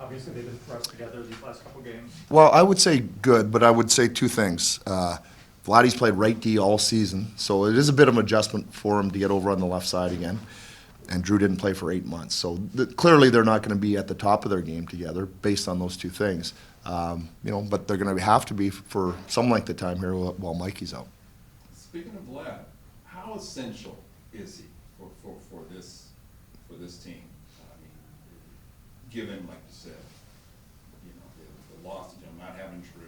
Obviously, they've been thrust together these last couple games. Well, I would say good, but I would say two things. Vladdy's played right D all season, so it is a bit of an adjustment for him to get over on the left side again. And Drew didn't play for 8 months, so clearly they're not going to be at the top of their game together based on those two things. But they're going to have to be for some length of time here while Mikey's out. Speaking of Vlad, how essential is he for this team? I mean, given, like you said, the loss of not having Drew.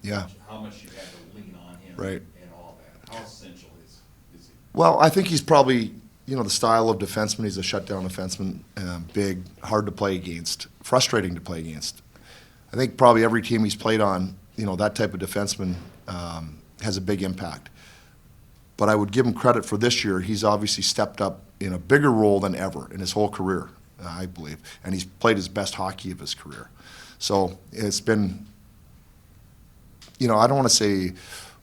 Yeah. How much you had to lean on him. Right. And all that. How essential is he? Well, I think he's probably, the style of defenseman. He's a shutdown defenseman, big, hard to play against, frustrating to play against. I think probably every team he's played on, that type of defenseman has a big impact. But I would give him credit for this year. He's obviously stepped up in a bigger role than ever in his whole career, I believe. And he's played his best hockey of his career. So it's been, I don't want to say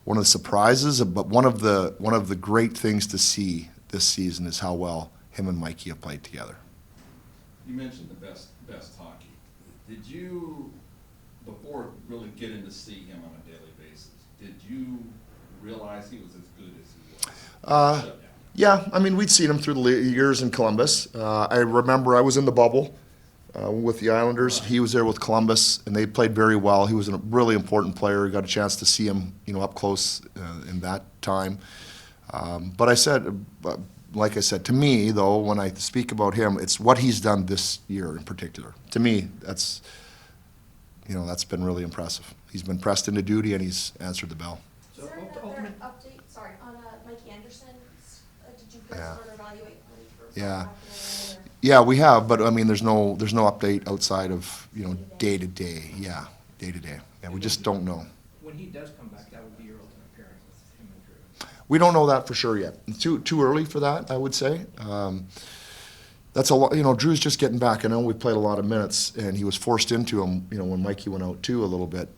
one of the surprises, but one of the great things to see this season is how well him and Mikey have played together. You mentioned the best hockey. Did you, before really getting to see him on a daily basis, did you realize he was as good as he was? Yeah, I mean, we'd seen him through the years in Columbus. I remember I was in the bubble with the Islanders. He was there with Columbus, and they played very well. He was a really important player. Got a chance to see him, up close in that time. But like I said, to me, though, when I speak about him, it's what he's done this year in particular. To me, that's been really impressive. He's been pressed into duty, and he's answered the bell. Is there another update, on Mikey Anderson? Did you guys sort of evaluate Yeah. Yeah, we have, but I mean, there's no update outside of, day to day. Yeah, day to day. Yeah, we just don't know. When he does come back, that would be your ultimate pairing with him and Drew. We don't know that for sure yet. Too early for that, I would say. That's a lot. Drew's just getting back. I know we played a lot of minutes, and he was forced into them. When Mikey went out too a little bit.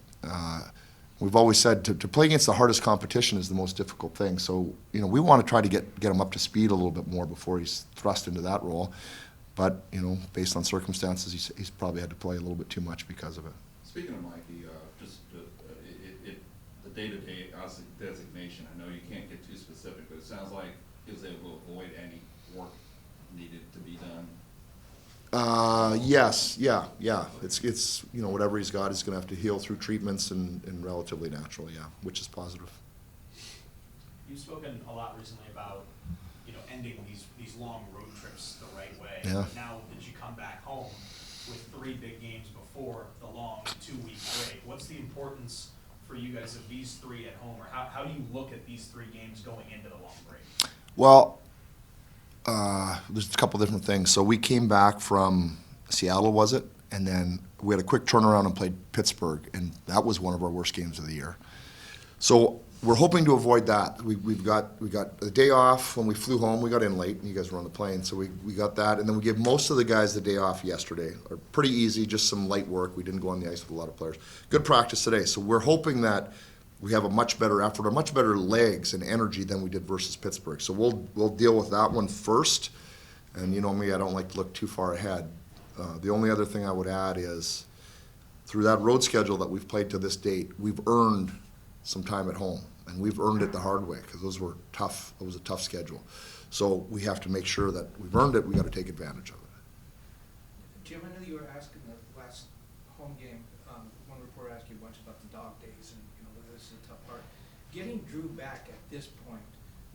We've always said to play against the hardest competition is the most difficult thing. So we want to try to get him up to speed a little bit more before he's thrust into that role. But based on circumstances, he's probably had to play a little bit too much because of it. Speaking of Mikey, the day-to-day designation. I know you can't get too specific, but it sounds like he was able to avoid any work needed to be done. Yes, yeah. It's whatever he's got, he's going to have to heal through treatments and relatively natural, yeah, which is positive. You've spoken a lot recently about ending these long road trips the right way. Yeah. Now that you come back home with 3 big games before the long 2-week break, what's the importance for you guys of these 3 at home, or how do you look at these 3 games going into the long break? Well, there's a couple different things. So we came back from Seattle, was it? And then we had a quick turnaround and played Pittsburgh, and that was one of our worst games of the year. So we're hoping to avoid that. We got a day off when we flew home. We got in late, and you guys were on the plane, so we got that. And then we gave most of the guys the day off yesterday. Pretty easy, just some light work. We didn't go on the ice with a lot of players. Good practice today. So we're hoping that we have a much better effort, or much better legs and energy than we did versus Pittsburgh. So we'll deal with that one first. And you know me, I don't like to look too far ahead. The only other thing I would add is through that road schedule that we've played to this date, we've earned some time at home. And we've earned it the hard way because those were tough. It was a tough schedule. So we have to make sure that we've earned it. We've got to take advantage of it. Jim, I know you were asked in the last home game, one reporter asked you a bunch about the dog days and whether this is a tough part. Getting Drew back at this point,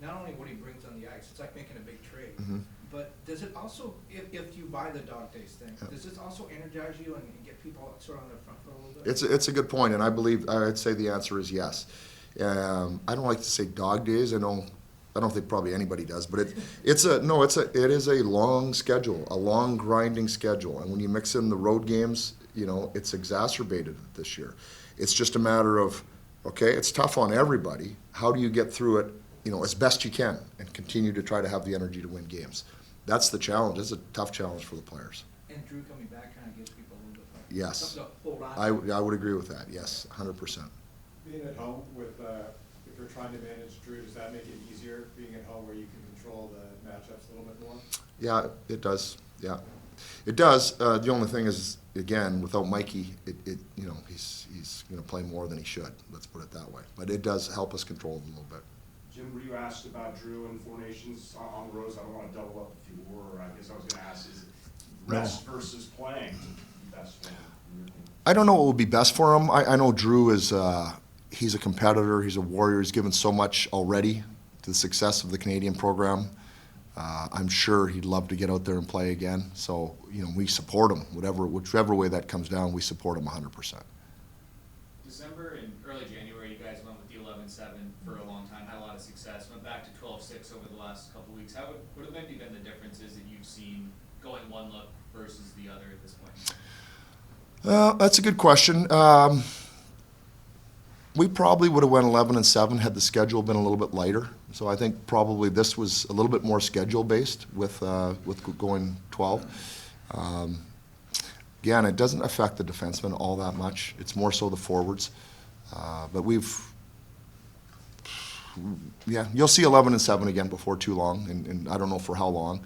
not only what he brings on the ice, it's like making a big trade, but does it also, if you buy the dog days thing, does this also energize you and get people sort of on their front foot a little bit? It's a good point, and I'd say the answer is yes. I don't like to say dog days. I don't think probably anybody does, but it is a long schedule, a long grinding schedule, and when you mix in the road games, it's exacerbated this year. It's just a matter of, okay, it's tough on everybody. How do you get through it, as best you can, and continue to try to have the energy to win games? That's the challenge. It's a tough challenge for the players. And Drew coming back kind of gives people a little bit of Yes, something to hold on to. I would agree with that. Yes, 100%. Being at home with, if you're trying to manage Drew, does that make it easier being at home where you can control the matchups a little bit more? Yeah, it does. Yeah, it does. The only thing is, again, without Mikey, you know, he's gonna play more than he should, let's put it that way. But it does help us control it a little bit. Jim, were you asked about Drew and Four Nations on the roads? I don't want to double up if you were. I guess I was going to ask, is it rest versus playing best for him? in your opinion? I don't know what would be best for him. I know Drew is, he's a competitor, he's a warrior, he's given so much already to the success of the Canadian program. I'm sure he'd love to get out there and play again. So, you know, we support him, whichever way that comes down, we support him 100%. December and early January, you guys went with the 11-7 for a long time, had a lot of success, went back to 12-6 over the last couple of weeks. What have maybe been the differences that you've seen going one look versus the other at this point? That's a good question. We probably would have went 11-7 had the schedule been a little bit lighter. So I think probably this was a little bit more schedule based with going 12. Again, it doesn't affect the defensemen all that much. It's more so the forwards. But you'll see 11-7 again before too long, and I don't know for how long.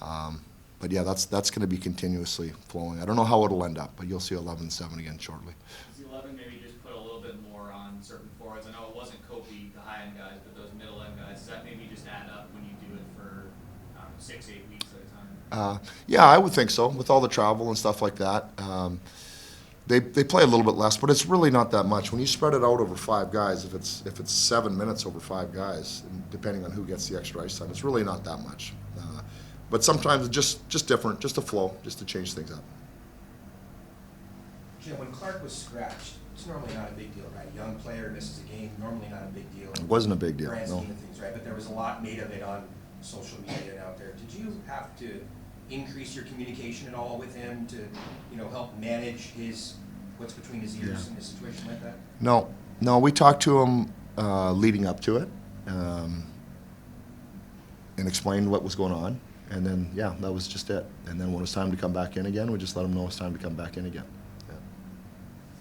But yeah, that's going to be continuously flowing. I don't know how it'll end up, but you'll see 11-7 again shortly. Does the 11 maybe just put a little bit more on certain forwards? I know it wasn't Kopi, the high-end guys, but those middle-end guys. Does that maybe just add up when you do it for 6-8 weeks at a time? Yeah, I would think so. With all the travel and stuff like that, they play a little bit less, but it's really not that much. When you spread it out over 5 guys, if it's 7 minutes over 5 guys, and depending on who gets the extra ice time, it's really not that much. But sometimes it's just different, just a flow, just to change things up. Jim, when Clark was scratched, it's normally not a big deal, right? A young player misses a game, normally not a big deal. It wasn't a big deal, Grand no. scheme of things, right? But there was a lot made of it on social media and out there. Did you have to increase your communication at all with him to, you know, help manage what's between his ears in a situation like that? No, we talked to him leading up to it and explained what was going on. And then, yeah, that was just it. And then when it was time to come back in again, we just let him know it's time to come back in again.